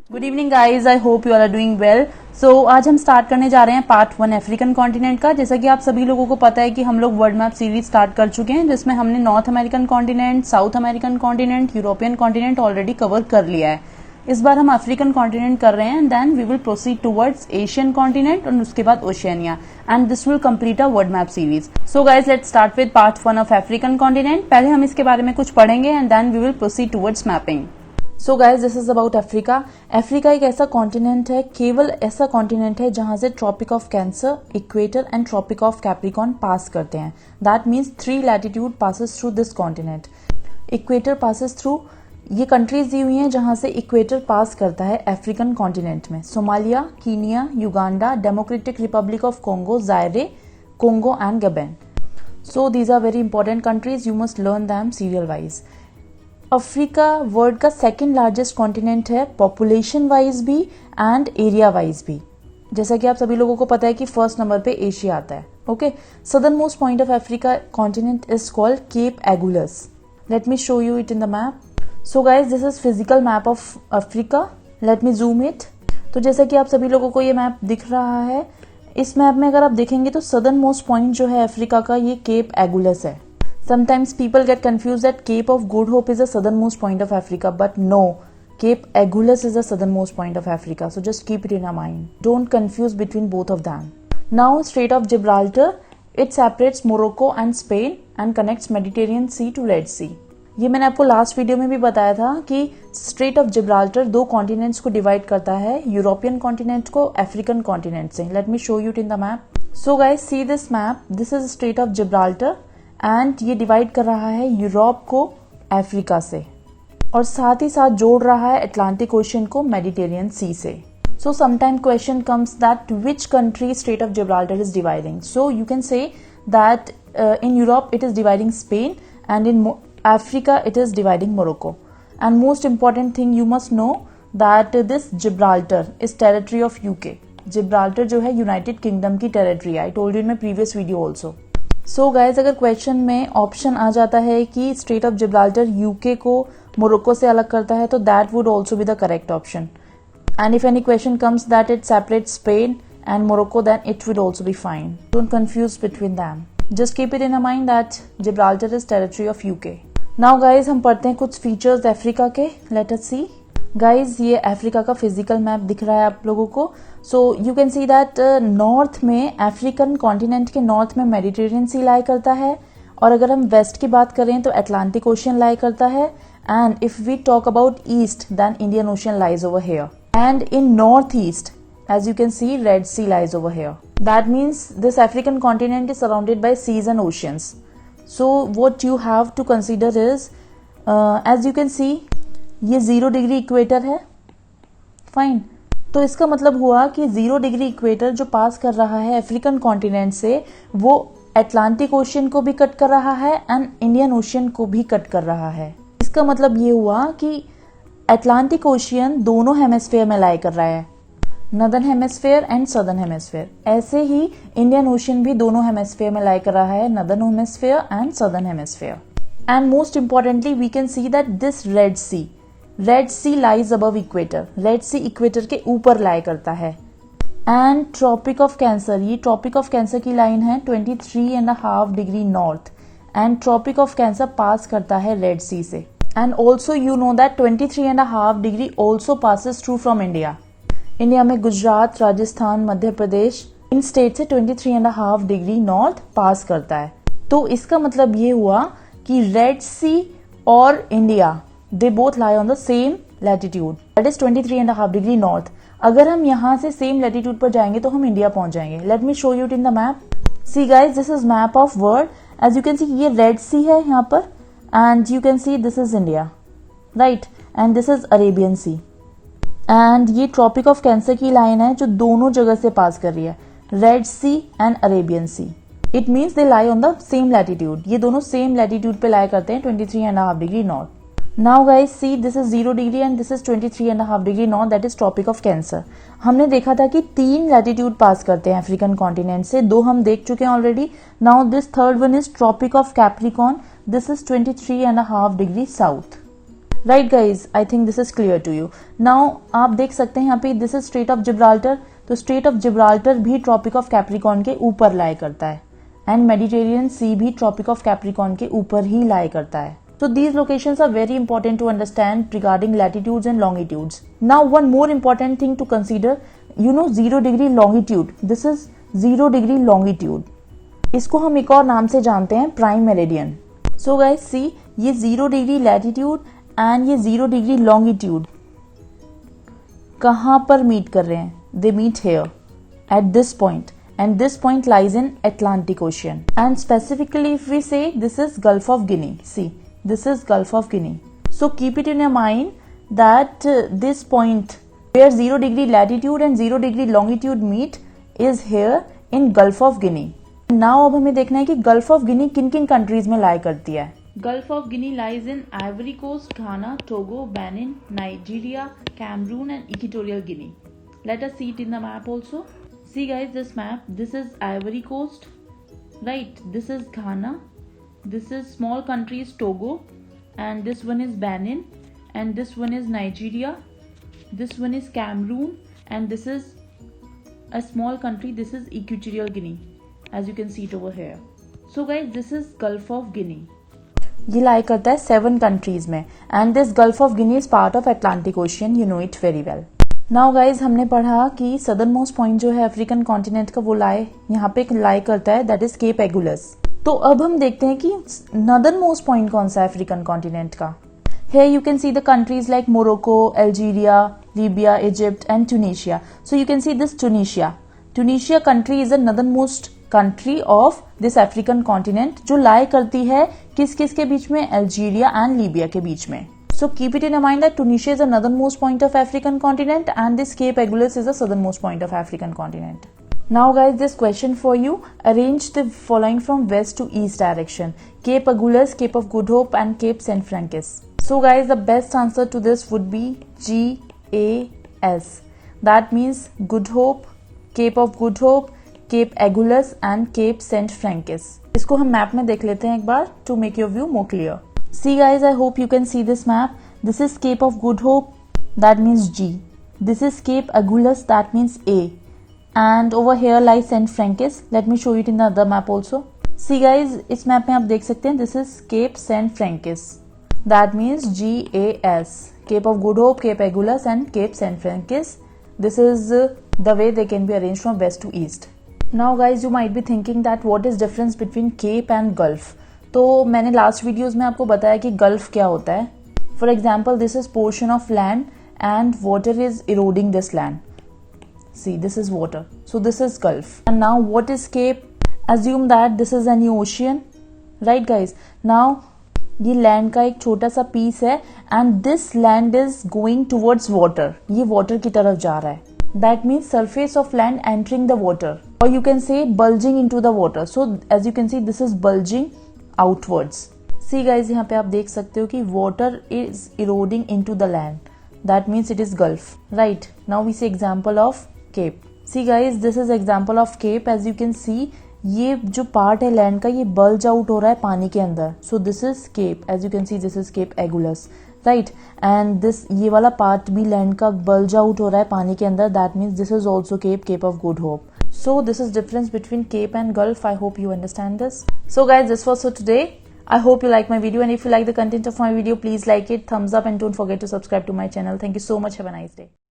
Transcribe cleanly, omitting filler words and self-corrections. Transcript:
Good evening guys, I hope you are doing well. So आज हम start करने जा रहे हैं पार्ट 1 अफ्रीकन कॉन्टिनेंट का। जैसा कि आप सभी लोगों को पता है कि हम लोग वर्ल्ड मैप सीरीज स्टार्ट कर चुके हैं, जिसमें हमने north American continent, south American continent, European continent already cover कर लिया है। इस बार हम अफ्रीकन कॉन्टिनेंट कर रहे हैं and then we will proceed towards Asian continent और उसके बाद Oceania and this will complete a world map series. So guys let's start with part 1 of African continent. पहले हम इसके बारे में कुछ पढ़ेंगे and then we will proceed towards mapping. So guys this is about Africa. Africa एक ऐसा continent है, केवल ऐसा कॉन्टिनेंट है जहां से Tropic of Cancer, equator and Tropic of Capricorn pass करते हैं। That means 3 latitude passes through this continent. Equator passes through, ये कंट्रीज दी हुई हैं जहां से इक्वेटर पास करता है अफ्रीकन कॉन्टिनेंट में। Somalia, Kenya, Uganda, Democratic Republic of Congo, Zaire, Congo and Gabon. So these are very important countries, you must learn them serial wise. Africa world का सेकेंड लार्जेस्ट कॉन्टिनेंट है, population wise भी and area wise भी। जैसा कि आप सभी लोगों को पता है कि फर्स्ट नंबर पे एशिया आता है। Okay, southern most point of Africa continent is called Cape Agulhas. Let me show you it in the map. So guys this is physical map of Africa. Let me zoom it. तो जैसा कि आप सभी लोगों को ये map दिख रहा है, इस मैप में अगर आप देखेंगे तो सदर्न मोस्ट पॉइंट जो है अफ्रीका का, ये केप एगुलस है। Sometimes people get confused that Cape of Good Hope is the southernmost point of Africa, but no, Cape Agulhas is the southernmost point of Africa. So just keep it in your mind. Don't confuse between both of them. Now, Strait of Gibraltar, it separates Morocco and Spain and connects Mediterranean Sea to Red Sea. ये मैंने आपको last video में भी बताया था कि strait of Gibraltar 2 continents को divide करता है, यूरोपियन कॉन्टिनेंट को अफ्रीकन कॉन्टिनेंट से। Late me show you it in the map. So guys see this map, this is strait of Gibraltar and ये डिवाइड कर रहा है यूरोप को अफ्रीका से और साथ ही साथ जोड़ रहा है अटलांटिक ओशन को मेडिटेरियन सी से। So sometime question comes that which country straight of Gibraltar is dividing. So you can say that in Europe it is dividing Spain and in Africa it is dividing Morocco. And most important thing you must know that this Gibraltar is territory of UK. Gibraltar जो है United kingdom की territory. I told you in my previous video also. So guys अगर question में option आ जाता है कि strait of Gibraltar UK को मोरक्को से अलग करता है, तो that would also be the correct option. And if any question comes that it separate Spain and Morocco, then it would also be fine. Don't confuse between them, just keep it in a mind that Gibraltar is territory of UK. Now guys हम पढ़ते हैं कुछ features Africa के। Let us सी। Guys ये Africa का physical map दिख रहा है आप लोगों को। So you can see that north में, अफ्रीकन कॉन्टिनेंट के नॉर्थ में मेडिटेरियन सी लाई करता है, और अगर हम वेस्ट की बात करें तो अटलांटिक ओशियन लाई करता है। And if we talk about east, then Indian ocean lies over here. And in north east, as you can see, Red Sea lies over here. That means this African continent is surrounded by seas and oceans. So what you have to consider is, as you can see, ये 0 degree equator है। Fine, तो इसका मतलब हुआ कि 0 degree equator जो पास कर रहा है अफ्रीकन कॉन्टिनेंट से, वो अटलांटिक ओशियन को भी कट कर रहा है एंड इंडियन ओशियन को भी कट कर रहा है। इसका मतलब ये हुआ कि अटलांटिक ओशियन दोनों हेमिस्फेयर में लाई कर रहा है, northern hemisphere and southern hemisphere. ऐसे ही इंडियन ओशियन भी दोनों हेमिस्फेयर में लाई कर रहा है, northern hemisphere and southern hemisphere. And most importantly we can see that this Red Sea lies above equator. Red Sea equator के ऊपर लाई करता है। एंड ट्रॉपिक ऑफ कैंसर, ये ट्रॉपिक ऑफ कैंसर की लाइन है 23.5 degree north, and Tropic of Cancer pass करता है red Sea से। And also you know that 23.5 degree also passes through from India. India में गुजरात, राजस्थान, मध्य प्रदेश, इन स्टेट से 23.5 डिग्री नॉर्थ पास करता है। तो इसका मतलब ये हुआ कि रेड सी और India, they both lie on the same latitude, that is 23.5 degree north. अगर हम यहाँ से सेम लैटिट्यूड पर जाएंगे तो हम इंडिया पहुंच जाएंगे। Let me show you it in the map. See guys this is map of world. As you can see ये रेड सी है यहाँ पर, and you can see this is India, right, and this is Arabian sea. And ये tropic of cancer की line है जो दोनों जगह से पास कर रही है, red sea and Arabian sea. It means they lie on the same latitude. ये दोनों सेम लैटिट्यूड पे लाई करते हैं 23.5 degree north. Now guys see, this is 0 degree and this is 23.5 degree north, that is tropic of cancer. हमने देखा था कि 3 latitude पास करते हैं अफ्रीकन कॉन्टिनेंट से, 2 हम देख चुके हैं already. Now this third one is tropic of Capricorn, this is 23.5 degree south. Right guys, I think this is clear to you now. आप देख सकते हैं यहाँ पे this is strait of Gibraltar, तो स्ट्रेट ऑफ जिब्राल्टर भी tropic of Capricorn के ऊपर लाई करता है एंड मेडिटेरियन सी भी ट्रॉपिक ऑफ कैप्रिकॉर्न के ऊपर ही लाई करता है। So these locations are very important to understand regarding latitudes and longitudes. Now one more important thing to consider, you know 0 degree longitude. This is 0 degree longitude. इसको हम एक और नाम से जानते हैं prime meridian. So guys see, ये 0 degree latitude and ये 0 degree longitude कहाँ पर मीट कर रहे हैं? They meet here at this point. And this point lies in Atlantic Ocean. And specifically if we say this is Gulf of Guinea. See, this is Gulf of Guinea. So keep it in your mind that this point where 0 degree latitude and 0 degree longitude meet is here in Gulf of Guinea. Now अब हमें देखना है कि Gulf of Guinea किन किन countries में लाई करती है। Gulf of Guinea lies in Ivory Coast, Ghana, Togo, Benin, Nigeria, Cameroon and Equatorial Guinea. Let us see it in the map also. See guys, this map, this is Ivory Coast, right? This is Ghana, this is small country is Togo, and this one is Benin, and this one is Nigeria, this one is Cameroon, and this is a small country, this is Equatorial Guinea, as you can see it over here. So guys, this is Gulf of Guinea. ये लाई करता है 7 countries में, and this Gulf of Guinea is part of Atlantic Ocean, you know it very well. Now guys, हमने पढ़ा कि southern most point जो है African continent का वो लाई यहाँ पे लाई करता है, दैट इज केप एगुलस। तो अब हम देखते हैं कि नदर्न मोस्ट पॉइंट कौन सा है अफ्रीकन कॉन्टिनेंट का। Here you can see the countries like Morocco, Algeria, Libya, Egypt and Tunisia. So you can see this Tunisia. Tunisia country is the northernmost country of this African continent जो लाई करती है किस किस के बीच में, Algeria and Libya के बीच में। So keep it in your mind that Tunisia is the northernmost point of African continent and this Cape Agulhas is the southernmost point of African continent. Now guys, this question for you, arrange the following from west to east direction. Cape Agulhas, Cape of Good Hope and Cape St. Francis. So guys, the best answer to this would be GAS. That means Good Hope, Cape of Good Hope, Cape Agulhas and Cape St. Francis. इसको हम map में देख लेते हैं एक बार to make your view more clear. See guys, I hope you can see this map. This is Cape of Good Hope, that means G. This is Cape Agulhas, that means A. And over here lies St. Francis. Let me show it in the other map also. See guys, इस map में आप देख सकते हैं this is Cape St. Francis. That means GAS. Cape of Good Hope, Cape Agulhas and Cape St. Francis. This is the way they can be arranged from west to east. Now guys, you might be thinking that what is difference between Cape and Gulf? तो मैंने last videos में आपको बताया कि gulf क्या होता है। For example, this is portion of land and water is eroding this land. See, this is water, so this is gulf. And now what is cape? Assume that this is an ocean, right guys. Now ये land का एक छोटा सा piece है and this land is going towards water, ये water की तरफ जा रहा है। That means surface of land entering the water, और you can say bulging into the water. So as you can see this is bulging outwards. See guys, यहाँ पे आप देख सकते हो कि water is eroding into the land. That means it is Gulf. Right. Now we see example of Cape. See guys, this is example of Cape. As you can see, ये जो part है लैंड का ये bulge out हो रहा है पानी के अंदर. So this is Cape. As you can see, this is Cape Agulhas. Right. And this ये वाला पार्ट भी लैंड का bulge out हो रहा है पानी के अंदर. That means this is also Cape, Cape of Good Hope. So this is difference between Cape and Gulf. I hope you understand this. So guys, this was for today. I hope you like my video, and if you like the content of my video, please like it, thumbs up, and don't forget to subscribe to my channel. Thank you so much. Have a nice day.